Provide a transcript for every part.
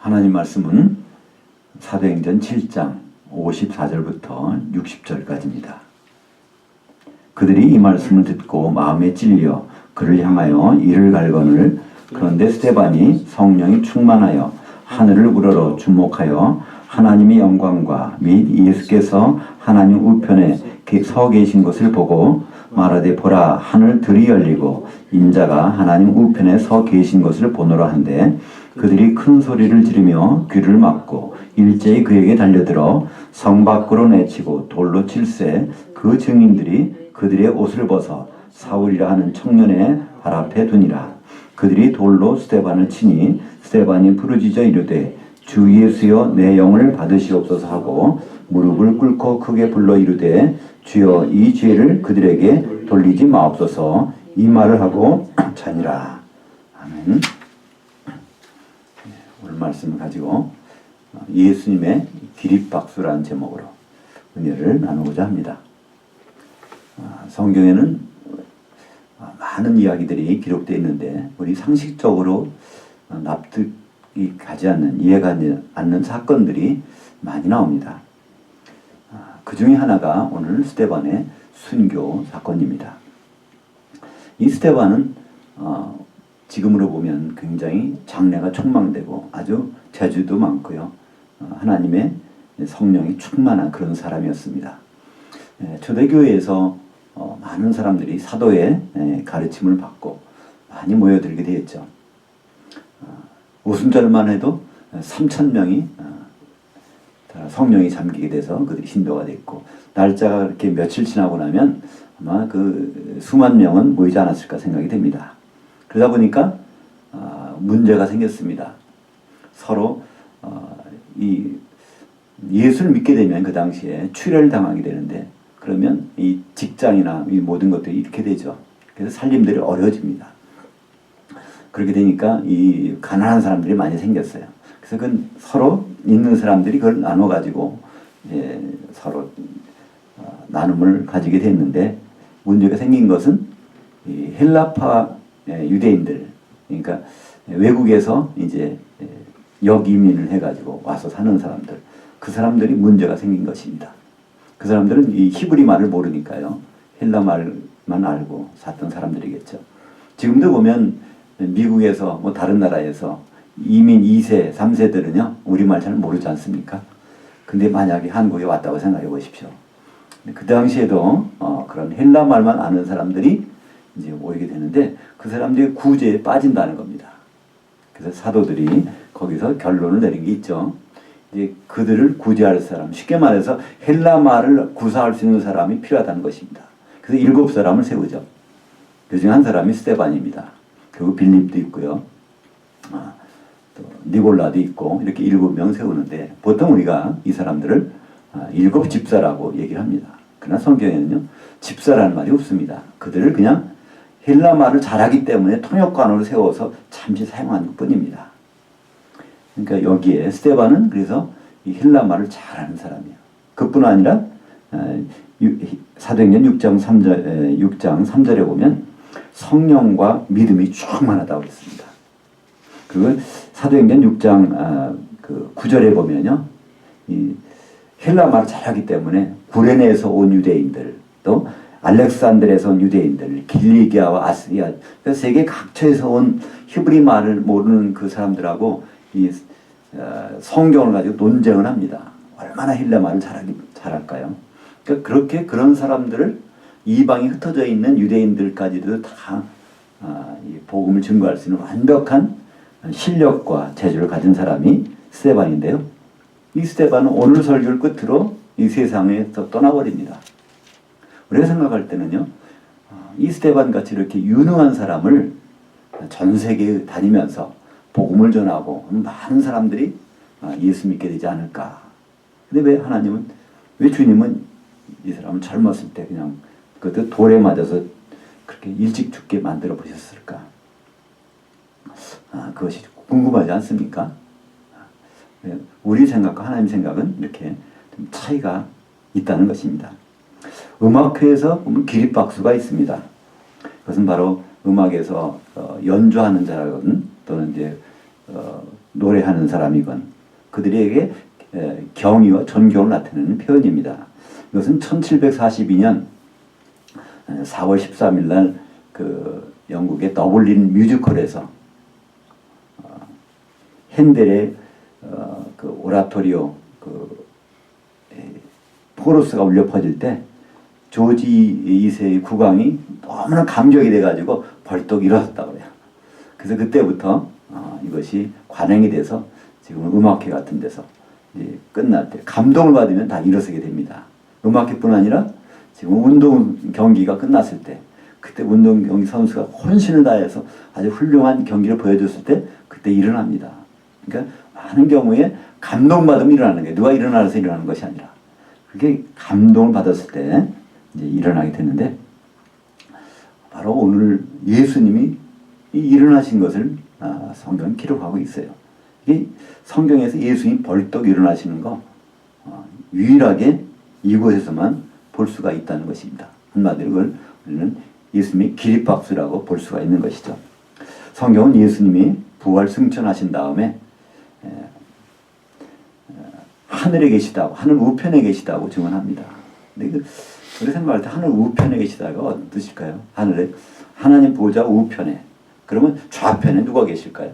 하나님 말씀은 사도행전 7장 54절부터 60절까지입니다. 그들이 이 말씀을 듣고 마음에 찔려 그를 향하여 이를 갈거늘. 그런데 스데반이 성령이 충만하여 하늘을 우러러 주목하여 하나님의 영광과 및 예수께서 하나님 우편에 서 계신 것을 보고 말하되 보라 하늘 들이 열리고 인자가 하나님 우편에 서 계신 것을 보노라 한데 그들이 큰 소리를 지르며 귀를 막고 일제히 그에게 달려들어 성 밖으로 내치고 돌로 칠세. 그 증인들이 그들의 옷을 벗어 사울이라 하는 청년의 발 앞에 두니라. 그들이 돌로 스데반을 치니 스데반이 부르짖어 이르되 주 예수여 내 영을 받으시옵소서 하고 무릎을 꿇고 크게 불러 이르되 주여 이 죄를 그들에게 돌리지 마옵소서. 이 말을 하고 자니라. 아멘. 오늘 말씀을 가지고 예수님의 기립박수라는 제목으로 은혜를 나누고자 합니다. 성경에는 많은 이야기들이 기록되어 있는데 우리 상식적으로 납득이 가지 않는, 이해가 않는 사건들이 많이 나옵니다. 그 중에 하나가 오늘 스데반의 순교 사건입니다. 이 스데반은 지금으로 보면 굉장히 장래가 촉망되고 아주 재주도 많고요. 하나님의 성령이 충만한 그런 사람이었습니다. 초대교회에서 많은 사람들이 사도의 가르침을 받고 많이 모여들게 되었죠. 오순절만 해도 3,000명이 성령이 잠기게 돼서 그들이 신도가 됐고, 날짜가 그렇게 며칠 지나고 나면 아마 그 수만 명은 모이지 않았을까 생각이 됩니다. 그러다 보니까 문제가 생겼습니다. 서로 이 예수를 믿게 되면 그 당시에 출혈을 당하게 되는데, 그러면 이 직장이나 이 모든 것들이 이렇게 되죠. 그래서 살림들이 어려워집니다. 그렇게 되니까 이 가난한 사람들이 많이 생겼어요. 그래서 그 서로 있는 사람들이 그걸 나눠 가지고 서로 나눔을 가지게 됐는데, 문제가 생긴 것은 이 헬라파 유대인들, 그러니까 외국에서 이제 역이민을 해가지고 와서 사는 사람들, 그 사람들이 문제가 생긴 것입니다. 그 사람들은 이 히브리 말을 모르니까요, 헬라 말만 알고 살던 사람들이겠죠. 지금도 보면 미국에서 뭐 다른 나라에서 이민 2세, 3세들은요 우리말 잘 모르지 않습니까? 근데 만약에 한국에 왔다고 생각해 보십시오. 그 당시에도 그런 헬라 말만 아는 사람들이 이제 모이게 되는데, 그 사람들이 구제에 빠진다는 겁니다. 그래서 사도들이 거기서 결론을 내린 게 있죠. 이제 그들을 구제할 사람, 쉽게 말해서 헬라 말을 구사할 수 있는 사람이 필요하다는 것입니다. 그래서 7사람을 세우죠. 그 중에 한 사람이 스데반입니다. 그리고 빌립도 있고요. 또 니골라도 있고, 이렇게 7명 세우는데, 보통 우리가 이 사람들을 7 집사라고 얘기를 합니다. 그러나 성경에는요, 집사라는 말이 없습니다. 그들을 그냥 헬라 말을 잘하기 때문에 통역관으로 세워서 잠시 사용한 것 뿐입니다. 그러니까 여기에 스데반은 그래서 이 헬라 말을 잘하는 사람이에요. 그뿐 아니라 사도행전 6장 3절에 보면 성령과 믿음이 충만하다고 했습니다. 그리고 사도행전 6장 9절에 보면요, 이 헬라 말을 잘하기 때문에 구레네에서 온 유대인들, 또 알렉산드에서 온 유대인들, 길리기아와 아시리아, 세계 각처에서 온 히브리 말을 모르는 그 사람들하고 이 성경을 가지고 논쟁을 합니다. 얼마나 헬라 말을 잘할까요? 그러니까 그렇게 그런 사람들을 이방이 흩어져 있는 유대인들까지도 다 이 복음을 증거할 수 있는 완벽한 실력과 재주를 가진 사람이 스데반인데요. 이 스데반은 오늘 설교를 끝으로 이 세상에서 떠나버립니다. 우리가 생각할 때는요, 이 스데반 같이 이렇게 유능한 사람을 전 세계에 다니면서 복음을 전하고 많은 사람들이 예수 믿게 되지 않을까. 근데 왜 주님은 이 사람을 젊었을 때 그냥 그것도 돌에 맞아서 그렇게 일찍 죽게 만들어 보셨을까? 그것이 궁금하지 않습니까? 우리 생각과 하나님 생각은 이렇게 좀 차이가 있다는 것입니다. 음악회에서 보면 기립박수가 있습니다. 그것은 바로 음악에서 연주하는 자라거든, 또는 이제 노래하는 사람이건 그들에게 경의와 존경을 나타내는 표현입니다. 이것은 1742년 4월 13일 날 그 영국의 더블린 뮤지컬에서 핸델의 그 오라토리오 그 코러스가 울려 퍼질 때 조지 2세의 국왕이 너무나 감격이 돼가지고 벌떡 일어섰다고 해요. 그래서 그때부터 이것이 관행이 돼서 지금 음악회 같은 데서 이제 끝날 때 감동을 받으면 다 일어서게 됩니다. 음악회뿐 아니라 지금 운동 경기가 끝났을 때 그때 운동 경기 선수가 혼신을 다해서 아주 훌륭한 경기를 보여줬을 때 그때 일어납니다. 그러니까 많은 경우에 감동받으면 일어나는 거예요. 누가 일어나서 일어나는 것이 아니라 그게 감동을 받았을 때 이제 일어나게 되는데 바로 오늘 예수님이 일어나신 것을 성경은 기록하고 있어요. 이게 성경에서 예수님이 벌떡 일어나시는 거 유일하게 이곳에서만 볼 수가 있다는 것입니다. 한마디로 그걸 우리는 예수님의 기립박수라고 볼 수가 있는 것이죠. 성경은 예수님이 부활 승천하신 다음에 하늘에 계시다고, 하늘 우편에 계시다고 증언합니다. 근데 우리 생각할 때 하늘 우편에 계시다가 어떤 뜻일까요? 하늘에 하나님 보좌 우편에. 그러면 좌편에 누가 계실까요?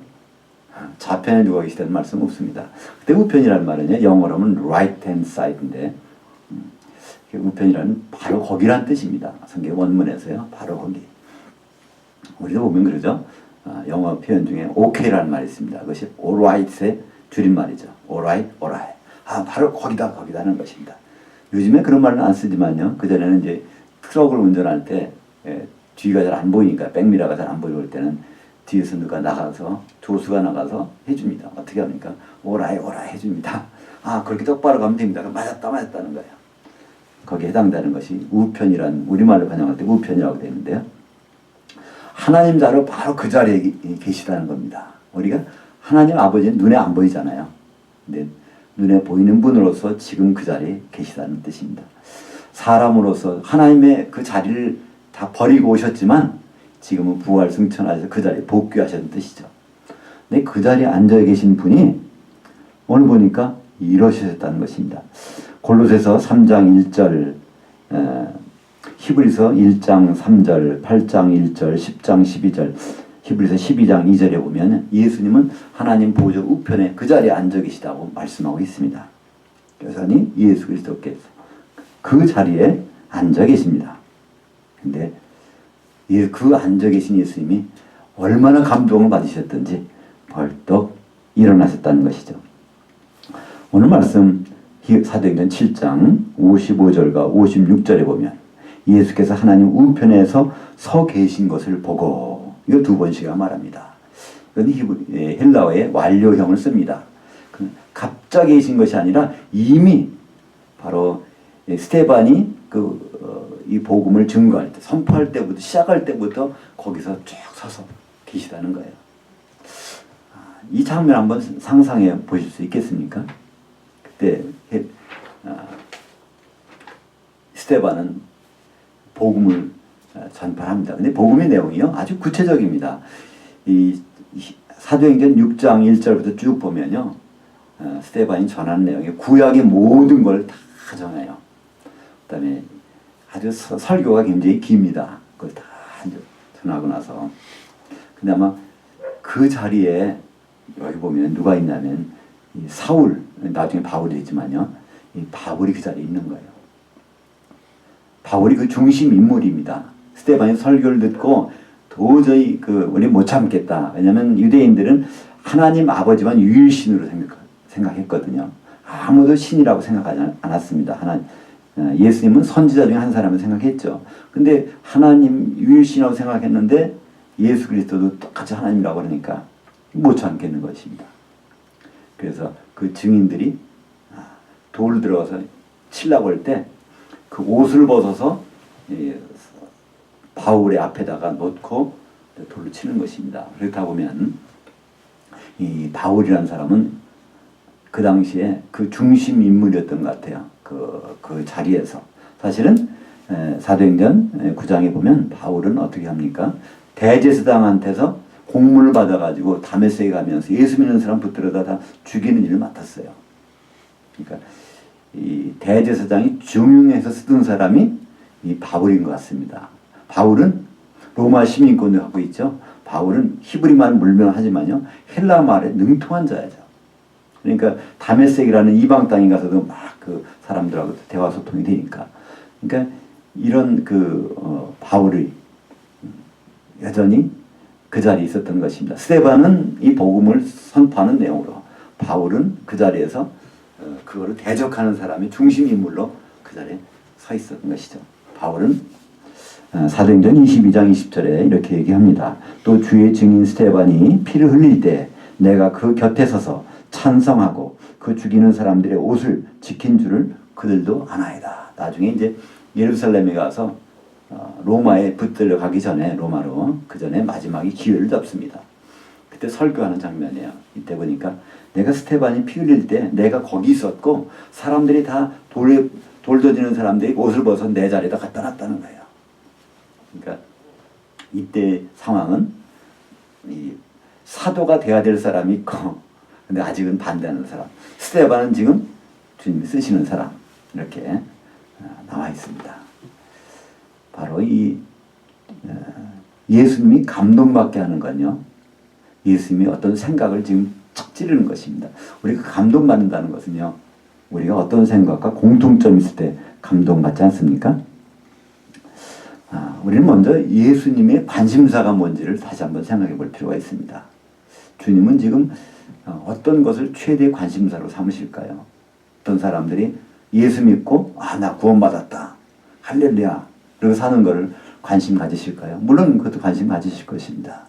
좌편에 누가 계시다는 말씀 없습니다. 그때 우편이라는 말은요, 영어로 하면 right hand side인데 우편이라는 바로 거기란 뜻입니다. 성경 원문에서요, 바로 거기. 우리도 보면 그러죠. 영어 표현 중에 okay라는 말이 있습니다. 그것이 alright의 줄임말이죠. alright, alright. 바로 거기다, 거기다는 것입니다. 요즘에 그런 말은 안 쓰지만요. 그전에는 이제 트럭을 운전할 때 뒤가 잘 안 보이니까, 백미러가 잘 안 보일 때는 뒤에서 누가 나가서, 조수가 나가서 해줍니다. 어떻게 합니까? 오라이, 오라이 해줍니다. 그렇게 똑바로 가면 됩니다. 맞았다, 맞았다는 거예요. 거기에 해당되는 것이 우편이란, 우리말로 번역할 때 우편이라고 되는데요. 하나님 자로 바로 그 자리에 계시다는 겁니다. 우리가 하나님 아버지는 눈에 안 보이잖아요. 근데 눈에 보이는 분으로서 지금 그 자리에 계시다는 뜻입니다. 사람으로서 하나님의 그 자리를 다 버리고 오셨지만 지금은 부활 승천하셔서 그 자리에 복귀하셨다는 뜻이죠. 근데 그 자리에 앉아 계신 분이 오늘 보니까 이러셨다는 것입니다. 골로새서 3장 1절, 히브리서 1장 3절, 8장 1절, 10장 12절, 히브리서 12장 2절에 보면 예수님은 하나님 보좌 우편에 그 자리에 앉아 계시다고 말씀하고 있습니다. 여전히 예수 그리스도께서 그 자리에 앉아 계십니다. 근데 그 앉아 계신 예수님이 얼마나 감동을 받으셨던지 벌떡 일어나셨다는 것이죠. 오늘 말씀 사도행전 7장 55절과 56절에 보면 예수께서 하나님 우편에서 서 계신 것을 보고, 이거 두 번씩이나 말합니다. 이건 헬라어의 완료형을 씁니다. 갑자기 계신 것이 아니라 이미 바로 스테반이 이 복음을 증거할 때, 선포할 때부터, 시작할 때부터 거기서 쭉 서서 계시다는 거예요. 이 장면 한번 상상해 보실 수 있겠습니까? 그때 스테반은 복음을 전파합니다. 근데 복음의 내용이요, 아주 구체적입니다. 이 사도행전 6장 1절부터 쭉 보면요, 스테반이 전하는 내용이 구약의 모든 걸 다 전해요. 그 다음에 아주 설교가 굉장히 깁니다. 그걸 다 전하고 나서. 근데 아마 그 자리에 여기 보면 누가 있냐면 이 사울, 나중에 바울이 있지만요, 이 바울이 그 자리에 있는 거예요. 바울이 그 중심 인물입니다. 스테반이 설교를 듣고 도저히 우리 못 참겠다. 왜냐하면 유대인들은 하나님 아버지만 유일신으로 생각했거든요. 아무도 신이라고 생각하지 않았습니다. 예수님은 선지자 중에 한 사람을 생각했죠. 근데 하나님 유일신이라고 생각했는데 예수 그리스도도 똑같이 하나님이라고 그러니까 못 참겠는 것입니다. 그래서 그 증인들이 돌 들어서 치려고 할 때 그 옷을 벗어서 바울의 앞에다가 놓고 돌로 치는 것입니다. 그렇다 보면 이 바울이라는 사람은 그 당시에 그 중심 인물이었던 것 같아요. 그 자리에서. 사실은 사도행전 9장에 보면 바울은 어떻게 합니까? 대제사장한테서 공문을 받아가지고 다메섹에 가면서 예수 믿는 사람 붙들어다 다 죽이는 일을 맡았어요. 그러니까 이 대제사장이 중용해서 쓰던 사람이 이 바울인 것 같습니다. 바울은 로마 시민권을 갖고 있죠. 바울은 히브리말 물명하지만요, 헬라 말에 능통한 자죠. 그러니까 다메섹이라는 이방 땅에 가서도 막 그 사람들하고 대화 소통이 되니까. 그러니까 이런 바울이 여전히 그 자리에 있었던 것입니다. 스데반은 이 복음을 선포하는 내용으로, 바울은 그 자리에서 그거를 대적하는 사람의 중심 인물로 그 자리에 서 있었던 것이죠. 바울은 사도행전 22장 20절에 이렇게 얘기합니다. 또 주의 증인 스데반이 피를 흘릴 때 내가 그 곁에 서서 찬성하고 그 죽이는 사람들의 옷을 지킨 줄을 그들도 아나이다. 나중에 이제 예루살렘에 가서 로마에 붙들려 가기 전에, 로마로 그 전에 마지막에 기회를 잡습니다. 그때 설교하는 장면이에요. 이때 보니까 내가 스데반이 피 흘릴 때 내가 거기 있었고 사람들이 다 돌 던지는 사람들이 옷을 벗어 내 자리에다 갖다 놨다는 거예요. 그러니까 이때 상황은 이 사도가 돼야 될 사람이 있고, 근데 아직은 반대하는 사람. 스데반은 지금 주님이 쓰시는 사람. 이렇게 나와 있습니다. 바로 이 예수님이 감동받게 하는 건요, 예수님이 어떤 생각을 지금 척 찌르는 것입니다. 우리가 감동받는다는 것은요, 우리가 어떤 생각과 공통점이 있을 때 감동받지 않습니까? 우리는 먼저 예수님의 관심사가 뭔지를 다시 한번 생각해 볼 필요가 있습니다. 주님은 지금 어떤 것을 최대 관심사로 삼으실까요? 어떤 사람들이 예수 믿고 나 구원받았다, 할렐루야, 그러고 사는 것을 관심 가지실까요? 물론 그것도 관심 가지실 것입니다.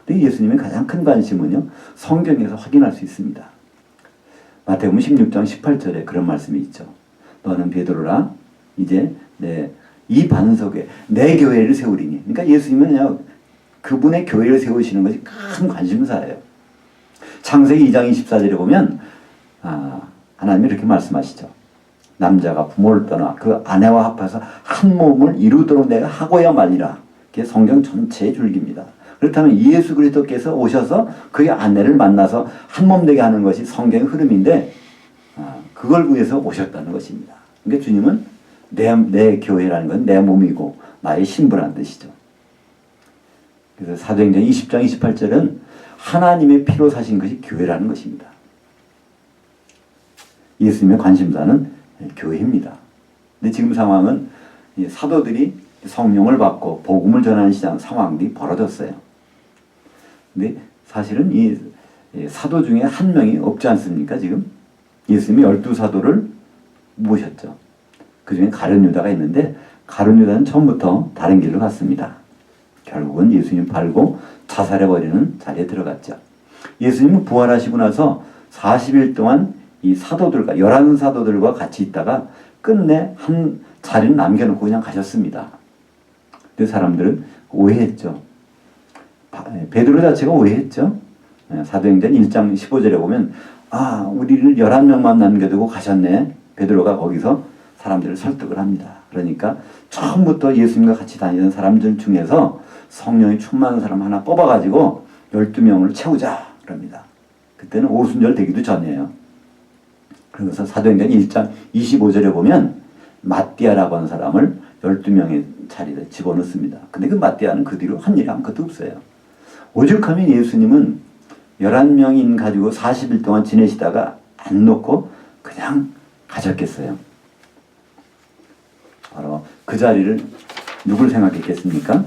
근데 예수님의 가장 큰 관심은요, 성경에서 확인할 수 있습니다. 마태복음 16장 18절에 그런 말씀이 있죠. 너는 베드로라, 이제 이 반석에 내 교회를 세우리니. 그러니까 예수님은 그분의 교회를 세우시는 것이 큰 관심사예요. 창세기 2장 24절에 보면 하나님이 이렇게 말씀하시죠. 남자가 부모를 떠나 그 아내와 합해서 한 몸을 이루도록 내가 하고야 말리라. 그게 성경 전체의 줄기입니다. 그렇다면 예수 그리스도께서 오셔서 그의 아내를 만나서 한 몸 되게 하는 것이 성경의 흐름인데, 그걸 위해서 오셨다는 것입니다. 그러니까 주님은 내 교회라는 건 내 몸이고 나의 신부라는 뜻이죠. 그래서 사도행전 20장 28절은 하나님의 피로 사신 것이 교회라는 것입니다. 예수님의 관심사는 교회입니다. 근데 지금 상황은 사도들이 성령을 받고 복음을 전하는 상황들이 벌어졌어요. 근데 사실은 이 사도 중에 한 명이 없지 않습니까? 지금 예수님이 12사도를 모셨죠. 그 중에 가룟 유다가 있는데, 가룟 유다는 처음부터 다른 길로 갔습니다. 결국은 예수님 팔고 자살해버리는 자리에 들어갔죠. 예수님은 부활하시고 나서 40일 동안 이 사도들과 11사도들과 같이 있다가 끝내 한 자리를 남겨놓고 그냥 가셨습니다. 근데 사람들은 오해했죠. 베드로 자체가 오해했죠. 사도행전 1장 15절에 보면 우리를 11명만 남겨두고 가셨네. 베드로가 거기서 사람들을 설득을 합니다. 그러니까 처음부터 예수님과 같이 다니던 사람들 중에서 성령이 충만한 사람 하나 뽑아가지고 12명을 채우자 그럽니다. 그때는 오순절 되기도 전이에요. 그래서 사도행전 1장 25절에 보면 마띠아라고 하는 사람을 12명의 자리에 집어넣습니다. 근데 그 마띠아는 그 뒤로 한 일이 아무것도 없어요. 오죽하면 예수님은 11명인 가지고 40일 동안 지내시다가 안 놓고 그냥 가셨겠어요. 바로 그 자리를 누굴 생각했겠습니까?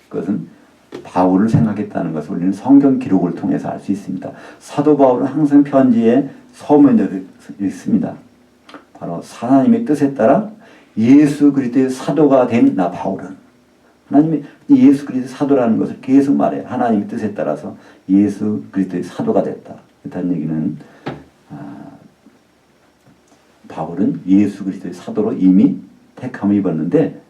그것은 바울을 생각했다는 것을 우리는 성경 기록을 통해서 알 수 있습니다. 사도 바울은 항상 편지에 서문에 있습니다. 바로 하나님의 뜻에 따라 예수 그리스도의 사도가 된 나 바울은, 하나님이 예수 그리스도의 사도라는 것을 계속 말해요. 하나님의 뜻에 따라서 예수 그리스도의 사도가 됐다. 그렇다는 얘기는 바울은 예수 그리스도의 사도로 이미 택함을 입었는데,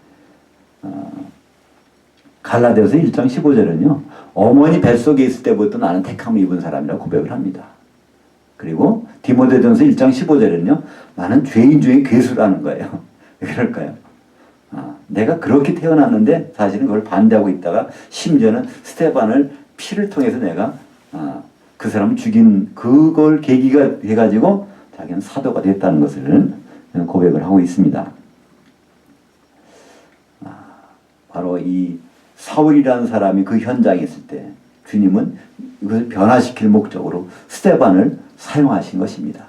갈라디아서 1장 15절은요. 어머니 뱃속에 있을 때부터 나는 택함을 입은 사람이라고 고백을 합니다. 그리고 디모데전서 1장 15절에는요. 나는 죄인 중에 괴수라는 거예요. 왜 그럴까요? 내가 그렇게 태어났는데 사실은 그걸 반대하고 있다가 심지어는 스데반을 피를 통해서 내가 그 사람을 죽인 그걸 계기가 돼가지고 자기는 사도가 됐다는 것을 고백을 하고 있습니다. 바로 이 사울이라는 사람이 그 현장에 있을 때 주님은 이것을 변화시킬 목적으로 스데반을 사용하신 것입니다.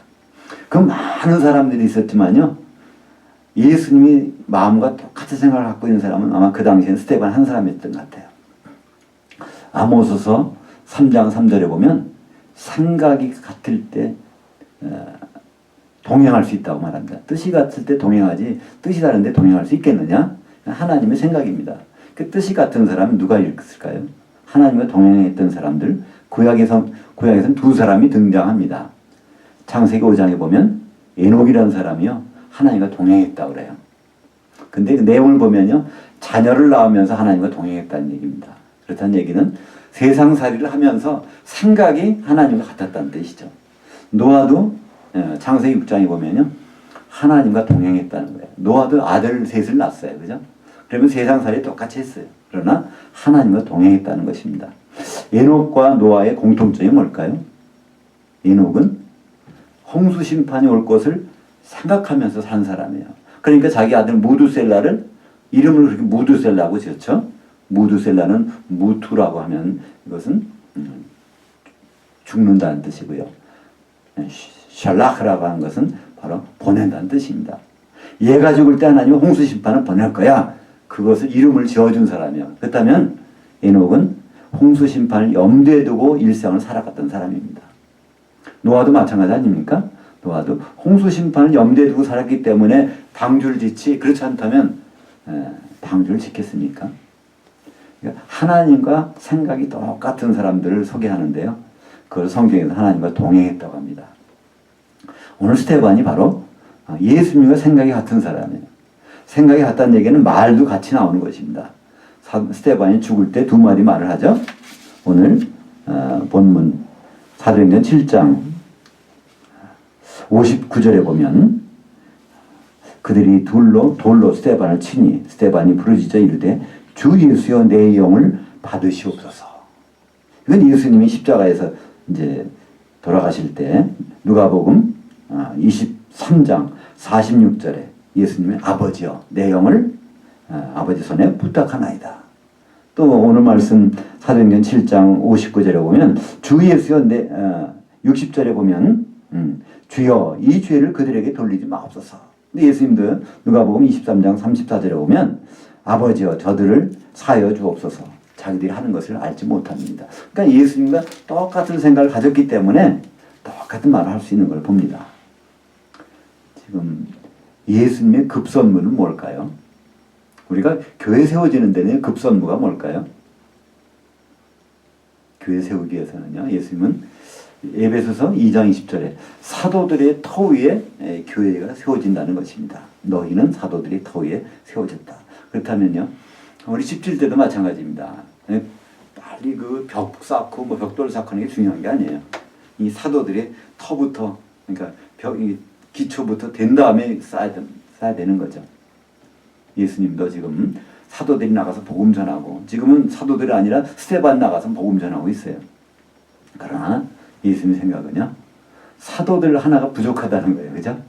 그 많은 사람들이 있었지만요, 예수님이 마음과 똑같은 생각을 갖고 있는 사람은 아마 그 당시에는 스데반 한 사람이었던 것 같아요. 아모스서 3장 3절에 보면 생각이 같을 때 동행할 수 있다고 말합니다. 뜻이 같을 때 동행하지 뜻이 다른데 동행할 수 있겠느냐? 하나님의 생각입니다. 그 뜻이 같은 사람은 누가 있을까요? 하나님과 동행했던 사람들, 구약에서는 두 사람이 등장합니다. 창세기 5장에 보면 에녹이라는 사람이요, 하나님과 동행했다고 그래요. 근데 그 내용을 보면요, 자녀를 낳으면서 하나님과 동행했다는 얘기입니다. 그렇다는 얘기는 세상살이를 하면서 생각이 하나님과 같았다는 뜻이죠. 노아도 창세기 6장에 보면요, 하나님과 동행했다는 거예요. 노아도 아들 셋을 낳았어요. 그죠? 그러면 세상살이 똑같이 했어요. 그러나 하나님과 동행했다는 것입니다. 에녹과 노아의 공통점이 뭘까요? 에녹은 홍수 심판이 올 것을 생각하면서 산 사람이에요. 그러니까 자기 아들 무두셀라를 이름을 그렇게 무두셀라고 지었죠. 무두셀라는 무투라고 하면 이것은 죽는다는 뜻이고요. 샬라크라고 하는 것은 바로 보낸다는 뜻입니다. 얘가 죽을 때 하나님은 홍수 심판을 보낼 거야. 그것을 이름을 지어준 사람이에요. 그렇다면 에녹은 홍수 심판을 염두에 두고 일생을 살아갔던 사람입니다. 노아도 마찬가지 아닙니까? 노아도 홍수 심판을 염두에 두고 살았기 때문에 방주를 짓지, 그렇지 않다면 방주를 짓겠습니까? 그러니까 하나님과 생각이 똑같은 사람들을 소개하는데요, 그걸 성경에서 하나님과 동행했다고 합니다. 오늘 스데반이 바로 예수님과 생각이 같은 사람이에요. 생각이 같다는 얘기는 말도 같이 나오는 것입니다. 스데반이 죽을 때 두 마디 말을 하죠. 오늘 본문 사도행전 7장 59절에 보면 그들이 돌로 스데반을 치니 스데반이 부르짖어 이르되 주 예수여 내 영을 받으시옵소서. 이건 예수님이 십자가에서 이제 돌아가실 때 누가복음 23장 46절에 예수님이 아버지여 내 영을 아버지 손에 부탁하나이다. 또 오늘 말씀 사도행전 7장 59절에 보면 주 예수여 60절에 보면 주여 이 죄를 그들에게 돌리지 마옵소서. 근데 예수님도 누가복음 23장 34절에 보면 아버지여 저들을 사하여 주옵소서. 자기들이 하는 것을 알지 못합니다. 그러니까 예수님과 똑같은 생각을 가졌기 때문에 똑같은 말을 할 수 있는 걸 봅니다. 지금 예수님의 급선무는 뭘까요? 우리가 교회 세워지는 데는 급선무가 뭘까요? 교회 세우기 위해서는요, 예수님은 에베소서 2장 20절에 사도들의 터 위에 교회가 세워진다는 것입니다. 너희는 사도들의 터 위에 세워졌다. 그렇다면요, 우리 집질 때도 마찬가지입니다. 빨리 그 벽 쌓고 벽돌 쌓고 하는 게 중요한 게 아니에요. 이 사도들의 터부터, 그러니까 기초부터 된 다음에 쌓아야 되는 거죠. 예수님도 지금 사도들이 나가서 복음 전하고, 지금은 사도들이 아니라 스데반 나가서 복음 전하고 있어요. 그러나 예수님 생각은요, 사도들 하나가 부족하다는 거예요. 그죠?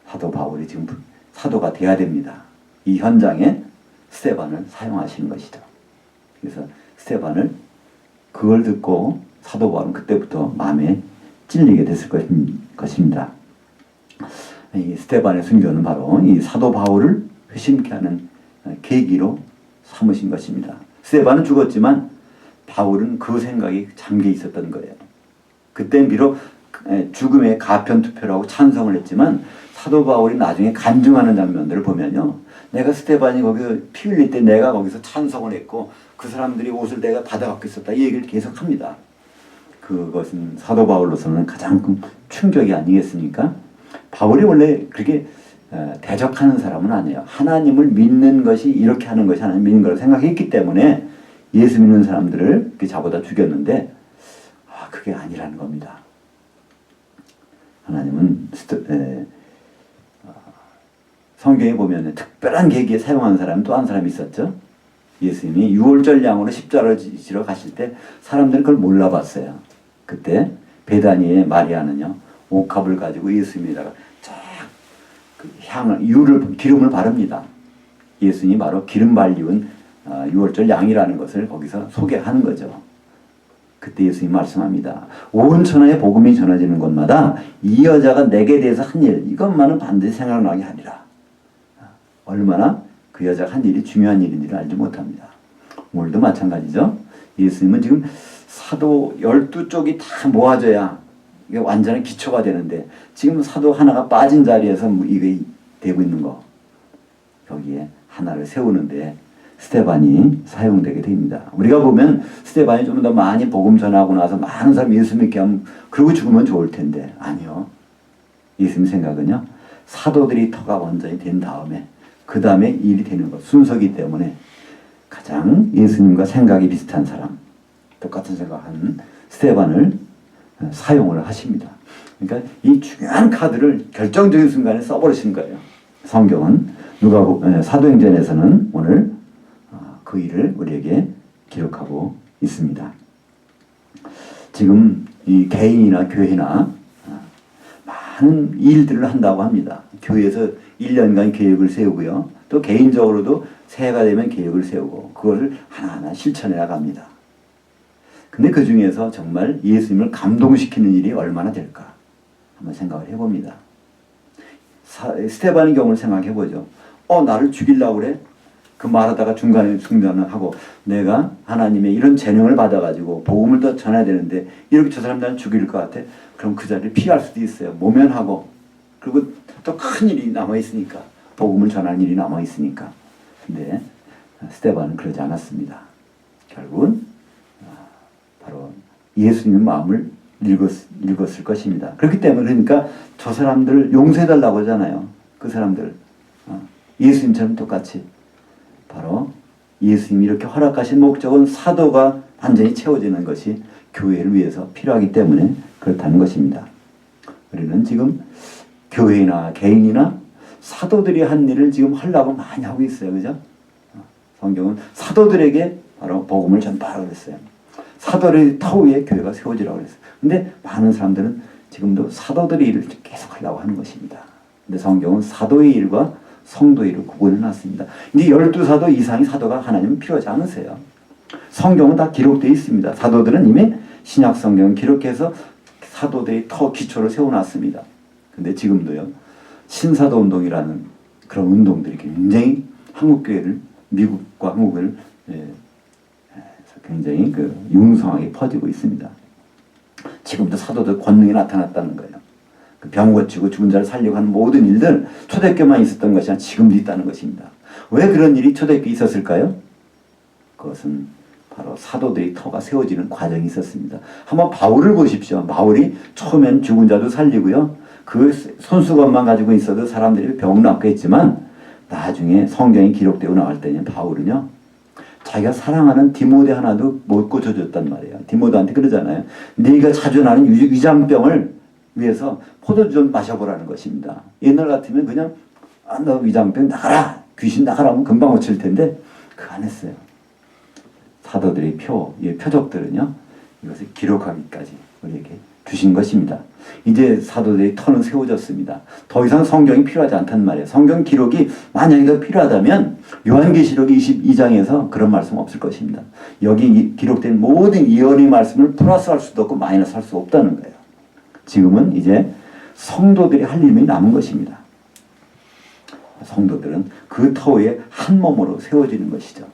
사도 바울이 지금 사도가 돼야 됩니다. 이 현장에 스데반을 사용하시는 것이죠. 그래서 스데반을 그걸 듣고 사도 바울은 그때부터 마음에 찔리게 됐을 것입니다. 이 스데반의 순교는 바로 이 사도 바울을 회심케 하는 계기로 삼으신 것입니다. 스데반은 죽었지만 바울은 그 생각이 잠겨 있었던 거예요. 그때는 비록 죽음의 가편투표를 하고 찬성을 했지만 사도 바울이 나중에 간증하는 장면들을 보면요, 내가 스데반이 거기서 피 흘릴 때 내가 거기서 찬성을 했고 그 사람들이 옷을 내가 받아갖고 있었다, 이 얘기를 계속합니다. 그것은 사도 바울로서는 가장 큰 충격이 아니겠습니까? 바울이 원래 그렇게 대적하는 사람은 아니에요. 하나님을 믿는 것이 이렇게 하는 것이 하나님 믿는 거라고 생각했기 때문에 예수 믿는 사람들을 잡아다 죽였는데, 그게 아니라는 겁니다. 하나님은 성경에 보면 특별한 계기에 사용한 사람 또 한 사람이 있었죠. 예수님이 유월절 양으로 십자가를 지러 가실 때 사람들은 그걸 몰라봤어요. 그때 베다니의 마리아는요, 옥합을 가지고 예수님에다가 쫙그 향을, 기름을 바릅니다. 예수님이 바로 기름 발리운 유월절 양이라는 것을 거기서 소개하는 거죠. 그때 예수님이 말씀합니다. 온 천하에 복음이 전해지는 곳마다 이 여자가 내게 대해서 한 일, 이것만은 반드시 생각나게 하리라. 얼마나 그 여자가 한 일이 중요한 일인지를 알지 못합니다. 오늘도 마찬가지죠. 예수님은 지금 사도 12쪽이 다 모아져야 이게 완전한 기초가 되는데 지금 사도 하나가 빠진 자리에서 이게 되고 있는 거, 여기에 하나를 세우는데 스데반이 사용되게 됩니다. 우리가 보면 스데반이 좀 더 많이 복음 전하고 나서 많은 사람이 예수 믿게 하면 그러고 죽으면 좋을 텐데, 아니요. 예수님 생각은요, 사도들이 터가 완전히 된 다음에 그 다음에 일이 되는 것, 순서기 때문에 가장 예수님과 생각이 비슷한 사람, 똑같은 생각하는 스데반을 사용을 하십니다. 그러니까 이 중요한 카드를 결정적인 순간에 써버리신 거예요. 성경은 사도행전에서는 오늘 그 일을 우리에게 기록하고 있습니다. 지금 이 개인이나 교회나 많은 일들을 한다고 합니다. 교회에서 1년간 계획을 세우고요. 또 개인적으로도 새해가 되면 계획을 세우고 그것을 하나하나 실천해 나갑니다. 근데 그 중에서 정말 예수님을 감동시키는 일이 얼마나 될까 한번 생각을 해봅니다. 스데반의 경우를 생각해보죠. 나를 죽이려고 그래? 그 말하다가 중간에 중단을 하고 내가 하나님의 이런 재능을 받아가지고 복음을 더 전해야 되는데 이렇게 저 사람 나는 죽일 것 같아? 그럼 그 자리를 피할 수도 있어요. 모면하고. 그리고 또 큰 일이 남아있으니까. 복음을 전하는 일이 남아있으니까. 근데 스데반은 그러지 않았습니다. 결국은 바로 예수님의 마음을 읽었을 것입니다. 그렇기 때문에 그러니까 저 사람들 용서해달라고 하잖아요. 그 사람들. 예수님처럼 똑같이. 바로 예수님이 이렇게 허락하신 목적은 사도가 완전히 채워지는 것이 교회를 위해서 필요하기 때문에 그렇다는 것입니다. 우리는 지금 교회나 개인이나 사도들이 한 일을 지금 하려고 많이 하고 있어요. 그죠? 성경은 사도들에게 바로 복음을 전파하라고 그랬어요. 사도들의 터 위에 교회가 세워지라고 그랬어요. 근데 많은 사람들은 지금도 사도들의 일을 계속 하려고 하는 것입니다. 근데 성경은 사도의 일과 성도의 일을 구분해 놨습니다. 이제 12사도 이상의 사도가 하나님은 필요하지 않으세요. 성경은 다 기록되어 있습니다. 사도들은 이미 신약 성경을 기록해서 사도들의 터 기초를 세워놨습니다. 근데 지금도요, 신사도 운동이라는 그런 운동들이 굉장히 한국교회를, 미국과 한국을 굉장히 융성하게 퍼지고 있습니다. 지금도 사도들 권능이 나타났다는 거예요. 그 병 고치고 죽은 자를 살리고 하는 모든 일들 초대교만 있었던 것이 아니라 지금도 있다는 것입니다. 왜 그런 일이 초대교에 있었을까요? 그것은 바로 사도들의 터가 세워지는 과정이 있었습니다. 한번 바울을 보십시오. 바울이 처음엔 죽은 자도 살리고요. 그 손수건만 가지고 있어도 사람들이 병 낫고 했지만 나중에 성경이 기록되고 나갈 때는 바울은요, 자기가 사랑하는 디모데 하나도 못 고쳐줬단 말이에요. 디모데한테 그러잖아요. 네가 자주 나는 위장병을 위해서 포도주 좀 마셔보라는 것입니다. 옛날 같으면 그냥 너 위장병 나가라, 귀신 나가라 하면 금방 고칠 텐데 그거 안 했어요. 사도들의 표적들은요, 이것을 기록하기까지 우리에게 주신 것입니다. 이제 사도들의 터는 세워졌습니다. 더 이상 성경이 필요하지 않단 말이에요. 성경 기록이 만약에 더 필요하다면 요한계시록 22장에서 그런 말씀 없을 것입니다. 여기 기록된 모든 예언의 말씀을 플러스할 수도 없고 마이너스할 수 없다는 거예요. 지금은 이제 성도들이 할 일이 남은 것입니다. 성도들은 그 터에 한 몸으로 세워지는 것이죠.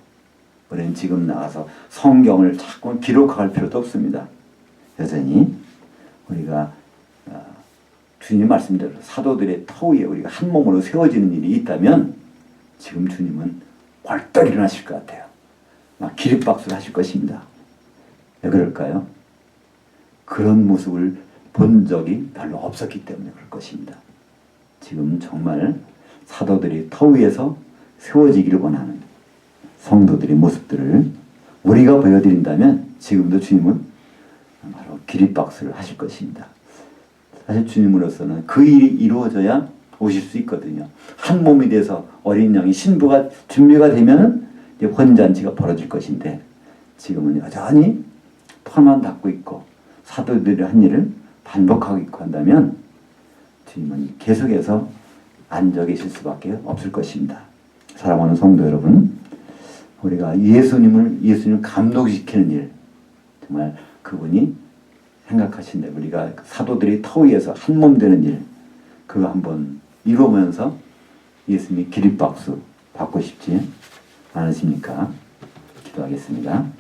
우리는 지금 나가서 성경을 자꾸 기록할 필요도 없습니다. 여전히 우리가 주님 말씀대로 사도들의 터 위에 우리가 한 몸으로 세워지는 일이 있다면 지금 주님은 벌떡 일어나실 것 같아요. 막 기립박수를 하실 것입니다. 왜 그럴까요? 그런 모습을 본 적이 별로 없었기 때문에 그럴 것입니다. 지금 정말 사도들이 터 위에서 세워지기를 원하는 성도들의 모습들을 우리가 보여드린다면 지금도 주님은 바로 기립박수를 하실 것입니다. 사실 주님으로서는 그 일이 이루어져야 오실 수 있거든요. 한 몸이 돼서 어린 양이 신부가 준비가 되면 이제 혼잔치가 벌어질 것인데 지금은 여전히 털만 닦고 있고 사도들이 한 일을 반복하고 있고 한다면 주님은 계속해서 앉아 계실 수밖에 없을 것입니다. 사랑하는 성도 여러분, 우리가 예수님을 감동시키는 일, 정말 그분이 생각하신데 우리가 사도들이 터 위에서 한 몸 되는 일, 그거 한번 이루면서 예수님이 기립박수 받고 싶지 않으십니까? 기도하겠습니다.